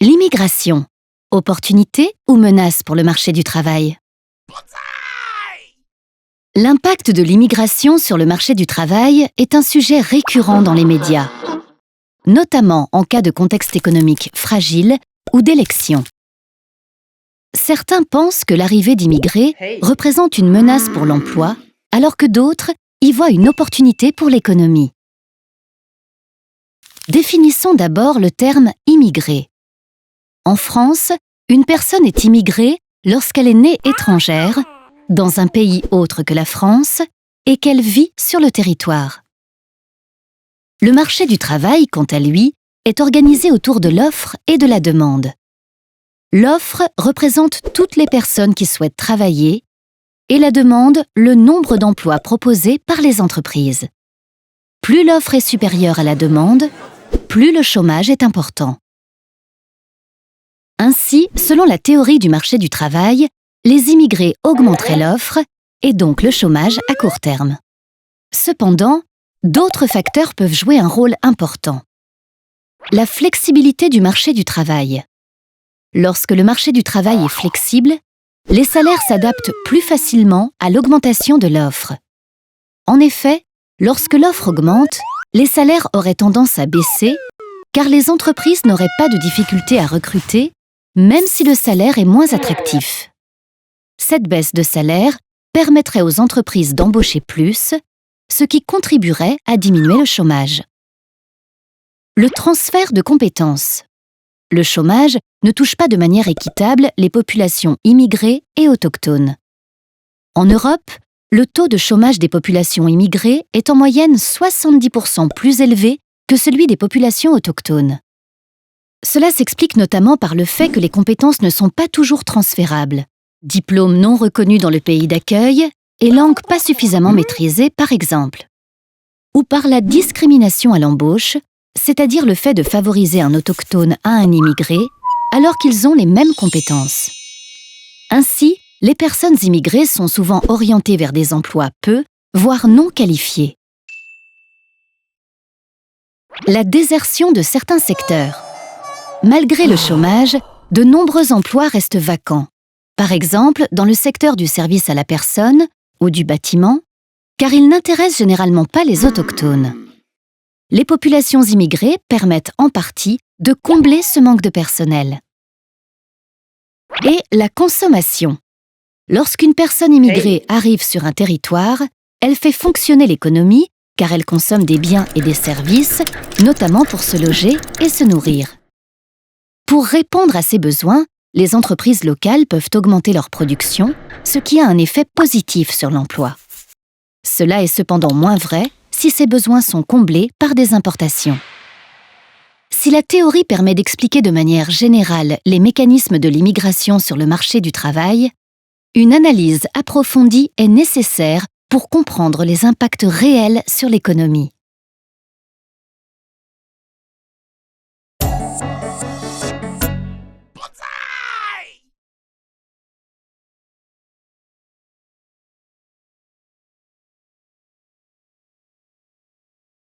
L'immigration, opportunité ou menace pour le marché du travail? L'impact de l'immigration sur le marché du travail est un sujet récurrent dans les médias, notamment en cas de contexte économique fragile ou d'élection. Certains pensent que l'arrivée d'immigrés représente une menace pour l'emploi, alors que d'autres y voient une opportunité pour l'économie. Définissons d'abord le terme « immigré ». En France, une personne est immigrée lorsqu'elle est née étrangère, dans un pays autre que la France, et qu'elle vit sur le territoire. Le marché du travail, quant à lui, est organisé autour de l'offre et de la demande. L'offre représente toutes les personnes qui souhaitent travailler et la demande, le nombre d'emplois proposés par les entreprises. Plus l'offre est supérieure à la demande, plus le chômage est important. Ainsi, selon la théorie du marché du travail, les immigrés augmenteraient l'offre et donc le chômage à court terme. Cependant, d'autres facteurs peuvent jouer un rôle important. La flexibilité du marché du travail. Lorsque le marché du travail est flexible, les salaires s'adaptent plus facilement à l'augmentation de l'offre. En effet, lorsque l'offre augmente, les salaires auraient tendance à baisser car les entreprises n'auraient pas de difficulté à recruter, même si le salaire est moins attractif. Cette baisse de salaire permettrait aux entreprises d'embaucher plus, ce qui contribuerait à diminuer le chômage. Le transfert de compétences. Le chômage ne touche pas de manière équitable les populations immigrées et autochtones. En Europe, le taux de chômage des populations immigrées est en moyenne 70% plus élevé que celui des populations autochtones. Cela s'explique notamment par le fait que les compétences ne sont pas toujours transférables. Diplômes non reconnus dans le pays d'accueil et langue pas suffisamment maîtrisée, par exemple. Ou par la discrimination à l'embauche, c'est-à-dire le fait de favoriser un autochtone à un immigré alors qu'ils ont les mêmes compétences. Ainsi, les personnes immigrées sont souvent orientées vers des emplois peu, voire non qualifiés. La désertion de certains secteurs. Malgré le chômage, de nombreux emplois restent vacants. Par exemple, dans le secteur du service à la personne ou du bâtiment, car ils n'intéressent généralement pas les autochtones. Les populations immigrées permettent en partie de combler ce manque de personnel. Et la consommation. Lorsqu'une personne immigrée arrive sur un territoire, elle fait fonctionner l'économie car elle consomme des biens et des services, notamment pour se loger et se nourrir. Pour répondre à ces besoins, les entreprises locales peuvent augmenter leur production, ce qui a un effet positif sur l'emploi. Cela est cependant moins vrai si ces besoins sont comblés par des importations. Si la théorie permet d'expliquer de manière générale les mécanismes de l'immigration sur le marché du travail, une analyse approfondie est nécessaire pour comprendre les impacts réels sur l'économie.